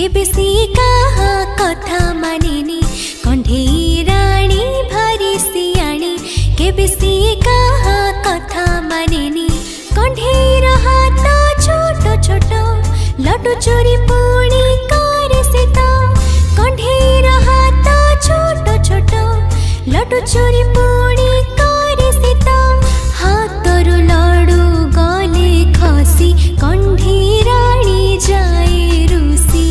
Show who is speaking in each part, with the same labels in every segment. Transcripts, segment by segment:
Speaker 1: केबे सी काहा कथा मानेनी कंढेई राणी भारी सियाणी केबे सी काहा कथा मानेनी कंढेई हाथ छोट छोट लड्डू चोरी पुणी करे से तो कंढेई हाथ छोट छोट लड्डू चोरी पुणी करे से तो हाथरू लड्डू गले खसी कंढेई राणी जाए रुसी।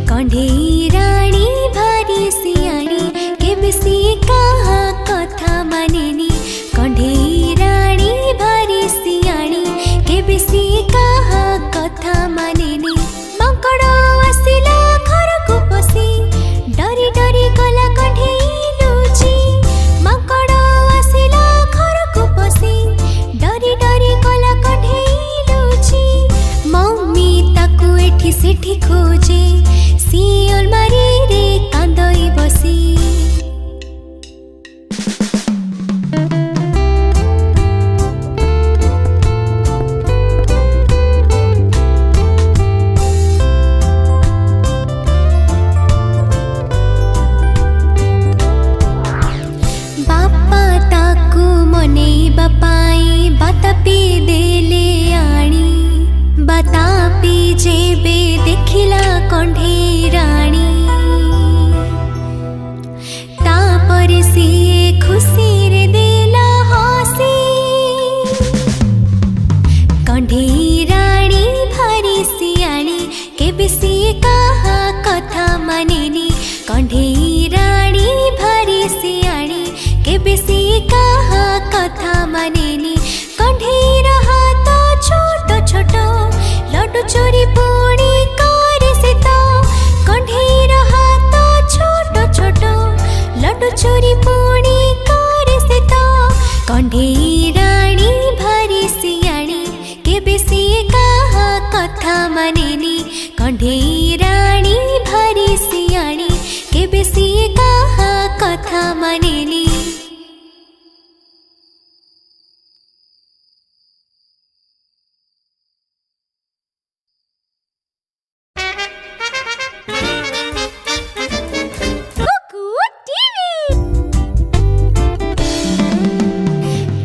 Speaker 1: कंढेई राणी भारी सियाणी केबे सी काहा कथा मानेनी कंढेई राणी भारी सियाणी केबे सी काहा कथा मानेनी माकड़ आसिला घर को पसी डरी डरी गला कंढेई लुची माकड़ आसिला घर को पसी डरी डरी गला कंढेई लुची मम्मी ताकू एठी सेठी खोजे सियोल मारी रे कांदई बसी। बापा ताकू मनेइबा पाई बातापी देले आणी बातापी जेबे देखिला कंढेई राणी तापरे सिए खुशी रे देला हसी कंढेई राणी भारी सियाणी केबे सी काहा कथा मानेनी कंढेई राणी भारी सियाणी केबे सी काहा कथा मानेनी कंढेई हाथ छोट छोट लड्डू चोरी पुणी करे से तो कंढेई हाथ छोट छोट लड्डू चोरी पुणी करे से तो कंढेई राणी भारी सियाणी केबे सी काहा कथा मानेनी कंढेई राणी भारी सियाणी केबे सी काहा कथा मानेनी।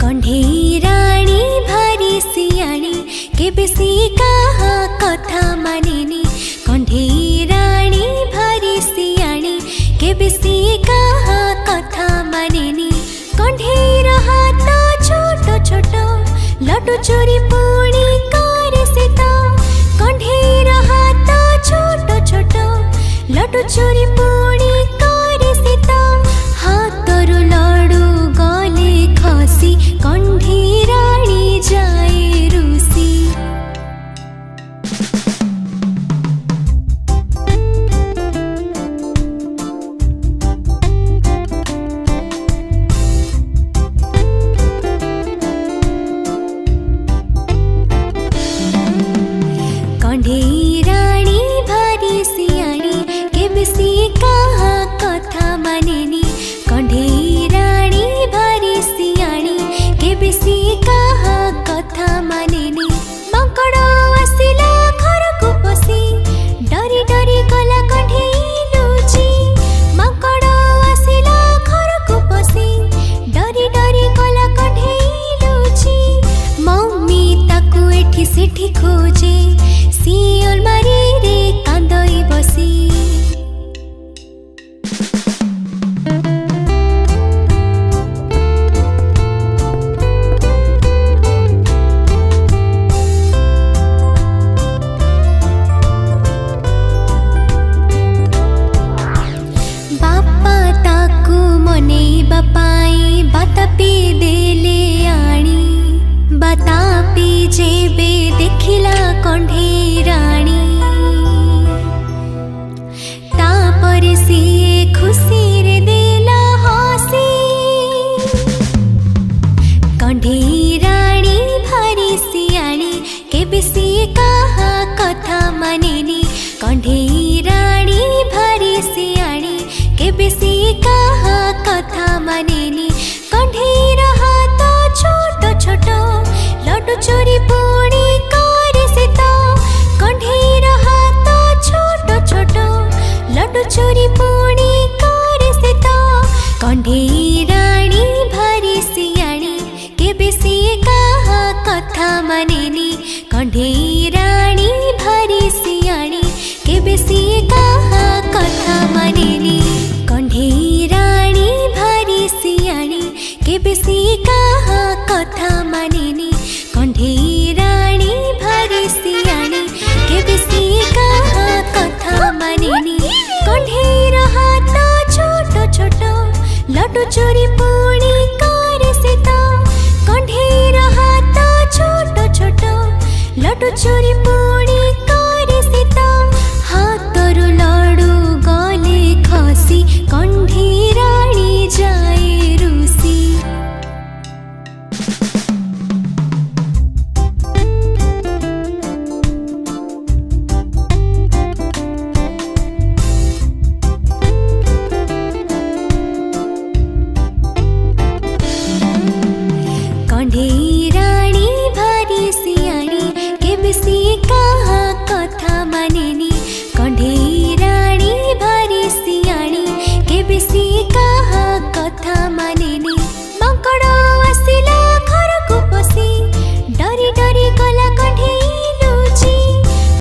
Speaker 1: कंढेई राणी भारी सियाणी केबे सी काहा कथा मानेनी कंढेई राणी भारी सियाणी केबे सी काहा कथा मानेनी कंढेई हाथ छोट छोट लड्डू चोरी पुणी करे से तो कंढेई हाथ छोट छोट लड्डू चोरी पुणी करे से तो हाथरू लड्डू गले खसी कंढेई राणी जाए रुसी। कंढेई राणी भारी सियाणी केबे सी काहा कथा मानेनी कंढेई राणी भारी सियाणी केबे सी काहा कथा मानेनी माकड़ आसिला घर को पसी डरी डरी गला कंढेई लुची माकड़ आसिला घर को पसी डरी डरी गला कंढेई लुची मम्मी ताकू एठी सेठी खोजे सियोल मारी रे कांदई बसी। बापा ताकू मनेइबा पाई बातापी देले आणी बातापी जेबे देखिला कंढेई राणी तापरे सिए खुशी रे देला हसी कंढेई राणी भारी सियाणी केबे सी काहा कथा मानेनी कहा कथा मानेनी कण्ढेईर हात छोट छोट लड्डू चोरी पुणी करे से तो कण्ढेईर हात छोट छोट लड्डू चोरी पुणी करे से तो कण्ढेई राणी भारी सियाणी केबे सिए कहा कथा मानेनी कण्ढेई राणी भारी सियाणी केबे सिए कहा कथा मानेनी कण्ढेई राणी भारी सियाणी केबे सिए कहा कथा मानेनी कण्ढेई राणी भारी सियाणी केबे सिए कहा कथा मानेनी कण्ढेईर हात छोट छोट लड्डू चोरी पुणी करे से तो कण्ढेईर हात छोट छोट लड्डू चोरी